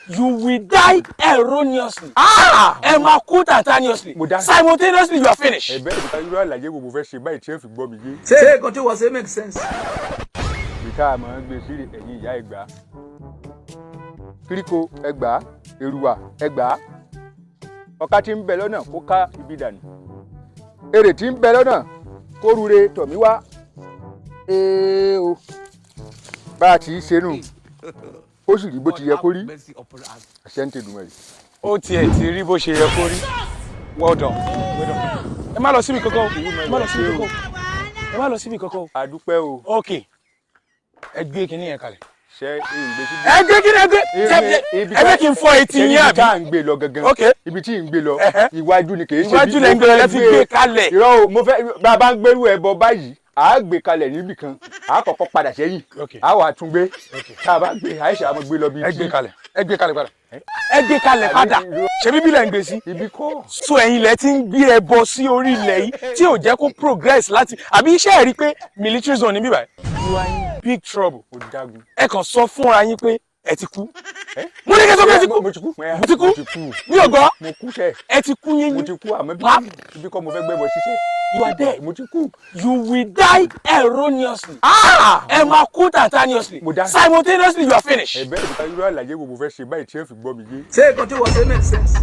you will die erroneously. Ẹ máa kú instantaneously. Simultaneously you are finished. Ẹ̀bẹ̀ ìta irú àlàyé wo mo fẹ́ ṣe báyìí tí ẹ fi gbọ́ mi yé. Ṣé nǹkan tí wọ́n ṣe make sense? Ìta àmọ́ gbé sí ẹ̀yìn ìyá Ẹ̀gbá. Kíríkó Ẹ̀gbá, Èrùwà Ẹ̀gbá. Ọ̀ká tí ń bẹ lọ́nà kó ká ibi dànù. Èrè tí ń bẹ lọ́nà kó rure tọ̀mí wá. O bá a ti ṣe nù ó sì rí bó ti yẹ kó rí àṣẹ ń tẹ̀dùn ẹ̀. Ó tiẹ̀ ti rí bó ṣe yẹ kó rí. Well done. Ẹ má lọ síbi kankan o. Ẹ má lọ síbi kankan o. Ẹ má lọ síbi kankan o. Àdúpẹ́ o. Okay. Ẹ gbé kinní yẹn kalẹ̀. Ṣé ìgbé sí. Ẹ gbé kinní ẹ gbé. Ẹ bẹ́ kí n fọ etí yín àbí. Ibi tí à ń gbé lọ gangan. Ibi tí ń gbé lọ. Iwájú ni kì í ṣe bí. Iwájú lẹ ń gbé lọ lẹ fi gbé kalẹ̀. Irọ́ o mo fẹ́ bá a bá ń gbérú ẹbọ báyìí a gbé kalẹ̀ níbì kan a kọ́kọ́ padà sẹ́yìn a wà tún gbé tá a bá gbé àìsàn àmọ́ gbé lọ bí. Ẹ gbé kalẹ̀ padà. Ẹ gbé kalẹ̀ padà. Ṣé bíbí lẹ ń gbé sí. Ibi kọ́. So ẹ̀yin lẹ ti ń gbé ẹbọ sí orí ilẹ̀ yìí tí ò jẹ́ kó progress láti àbí iṣẹ́ ẹ̀ rí pé military zone ní bíbá you are in big trouble. Ẹ kàn sọ fúnra yín pé ẹ ti kú. Mo ní kí ẹ sọ pé ẹ ti kú. Mo ti kú. Mi ò gbọ́. Mo kú sẹ́. Ẹ ti kú yín. Mo ti kú àmọ́ ibi kọ́ mo fẹ́ gbẹ́bọ ṣiṣẹ́. You are dead. Mo ti kú. You will die erroneously. Ẹ máa kú instantaneously. Simultaneously you are finished. Ẹ̀bẹ̀ ìta irú àlàyé wo mo fẹ́ ṣe báyìí tí ẹ fi gbọ́ mi yé. Ṣé nǹkan tí wọ́n ṣe make sense?